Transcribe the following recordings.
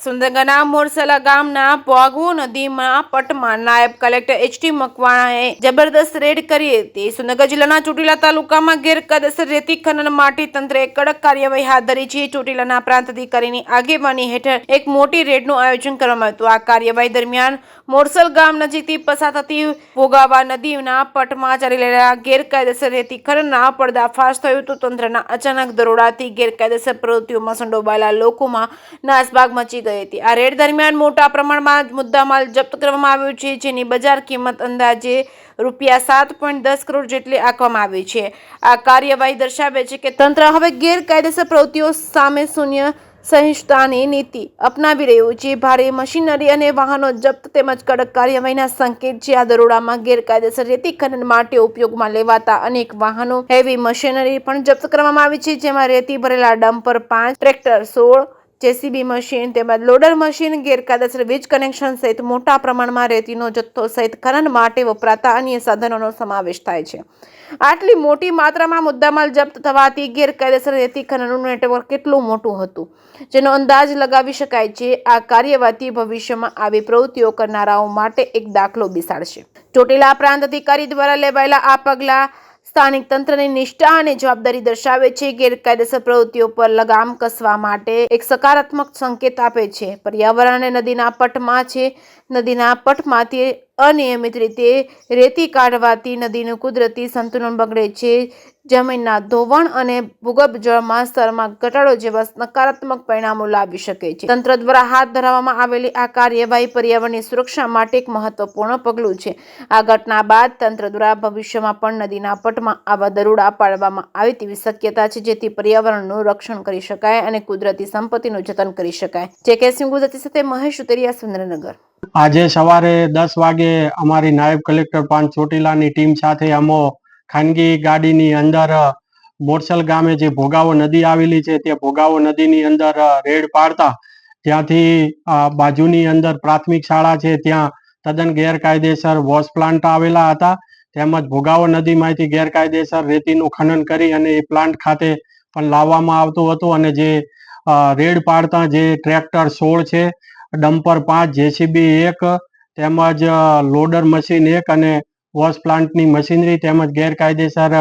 સુંદરગઢના મોરસલા ગામના પોગુ નદીમાં પટમાં નાયબ કલેક્ટર એચ.ટી. મકવાણાએ જબરદસ્ત રેડ કરી હતી। સુંદરગઢ જિલ્લાના ચોટીલા તાલુકામાં ગેરકાયદેસર રેતી ખનન માટે તંત્રએ કડક કાર્યવાહી હાથ ધરી છે। ચોટીલાના પ્રાંત અધિકારીની આગેવાની હેઠળ એક મોટી રેડનું આયોજન કરવામાં આવ્યું। આ કાર્યવાહી દરમિયાન મોરસલ ગામ નજીકથી પસાર થતી ભોગાવા નદીના પટમાં ચાલી રહેલા ગેરકાયદેસર રેતી ખનનના પર્દાફાશ થયો હતો। તંત્રના અચાનક દરોડાથી ગેરકાયદેસર પ્રવૃત્તિઓમાં સંડોવાયેલા લોકોમાં નાસભાગ મચી ગઈ હતી। આ રેડ દરમિયાન મોટા પ્રમાણમાં મુદ્દામાલ જપ્ત કરવામાં આવ્યો છે, જેની બજાર કિંમત અંદાજે ₹7.10 કરોડ જેટલી આંકવામાં આવી છે। આ કાર્યવાહી દર્શાવે છે કે તંત્ર હવે ગેરકાયદેસર પ્રવૃત્તિઓ સામે શૂન્ય સહિષ્ણુતાની નીતિ અપનાવી રહ્યું છે। ભારે મશીનરી અને વાહનો જપ્ત તેમજ કડક કાર્યવાહીના સંકેત છે। આ દરોડામાં ગેરકાયદેસર રેતી ખનન માટે ઉપયોગમાં લેવાતા અનેક વાહનો, હેવી મશીનરી પણ જપ્ત કરવામાં આવી છે, જેમાં રેતી ભરેલા ડમ્પર 5, ટ્રેક્ટર 16, જેસીબી મશીન તેમજ લોડર મશીન, ગેરકાયદેસર વીજ કનેક્શન સહિત મોટા પ્રમાણમાં રેતીનો જથ્થો સહિત ખનન માટે વપરાતા અન્ય સાધનોનો સમાવેશ થાય છે। આટલી મોટી માત્રામાં મુદ્દામાલ જપ્ત થવાથી ગેરકાયદેસર રેતી ખનનનું નેટવર્ક કેટલું મોટું હતું, જેનો અંદાજ લગાવી શકાય છે। આ કાર્યવાહીથી ભવિષ્યમાં આવી પ્રવૃત્તિઓ કરનારાઓ માટે એક દાખલો બેસાડશે। ચોટીલા પ્રાંત અધિકારી દ્વારા લેવાયેલા આ પગલાં સ્થાનિક તંત્રની નિષ્ઠા અને જવાબદારી દર્શાવે છે। ગેરકાયદેસર પ્રવૃત્તિઓ પર લગામ કસવા માટે એક સકારાત્મક સંકેત આપે છે। પર્યાવરણ અને નદીના પટમાં છે। નદીના પટમાંથી અનિયમિત રીતે રેતી કાઢવાથી નદીનું કુદરતી સંતુલન બગડે છે, જમીનના ધોવાણ અને ભૂગર્ભ જળમાં સ્તરમાં ઘટાડો જેવા નકારાત્મક પરિણામો લાવી શકે છે। તંત્ર દ્વારા હાથ ધરવામાં આવેલી આ કાર્યવાહી પર્યાવરણની સુરક્ષા માટે એક મહત્વપૂર્ણ પગલું છે। આ ઘટના બાદ તંત્ર દ્વારા ભવિષ્યમાં પણ નદીના પટમાં આવા દરોડા પાડવામાં આવે તેવી શક્યતા છે, જેથી પર્યાવરણનું રક્ષણ કરી શકાય અને કુદરતી સંપત્તિનું જતન કરી શકાય। જે ગુજરાતી સાથે મહેશ ઉતરિયા, સુરેન્દ્રનગર। આજે સવારે 10 વાગે અમારી નાયબ કલેક્ટર પાંચ ચોટીલાની ટીમ સાથે અમો ખાનગી ગાડીની અંદર મોરસલ ગામે જે ભોગાવો નદી આવેલી છે તે ભોગાવો નદીની અંદર રેડ પાડતા ત્યાંથી બાજુની અંદર પ્રાથમિક શાળા છે ત્યાં તદ્દન ગેરકાયદેસર વોશ પ્લાન્ટ આવેલા હતા, તેમજ ભોગાવો નદીમાંથી ગેરકાયદેસર રેતીનું ખનન કરી અને એ પ્લાન્ટ ખાતે પણ લાવવામાં આવતું હતું। અને જે રેડ પાડતા જે ટ્રેક્ટર 16 છે, ડમ્પર 5, જેસીબી 1 તેમજ લોડર મશીન 1 અને વોશ પ્લાન્ટની મશીનરી તેમજ ગેરકાયદેસર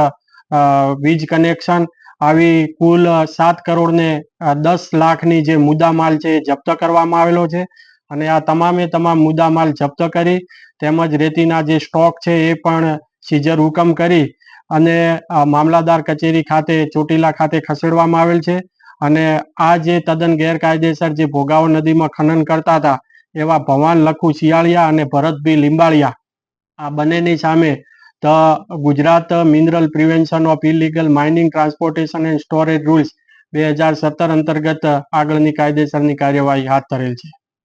વીજ કનેક્શન આવી કુલ 7 કરોડ ને 10 લાખની જે મુદ્દામાલ છે એ જપ્ત કરવામાં આવેલો છે। અને આ તમામે તમામ મુદ્દામાલ જપ્ત કરી તેમજ રેતીના જે સ્ટોક છે એ પણ સીઝર હુકમ કરી અને મામલાદાર કચેરી ખાતે ચોટીલા ખાતે ખસેડવામાં આવેલ છે। અને આ જે તદ્દન ગેરકાયદેસર જે ભોગાવો નદીમાં ખનન કરતા હતા એવા ભવાન લખુ શિયાળિયા અને ભરતભાઈ લીંબાળિયા, આ બંનેની સામે Gujarat mineral prevention of illegal mining, transportation and storage rules 2017 અંતર્ગત આગળની કાયદેસરની કાર્યવાહી હાથ ધરેલ છે।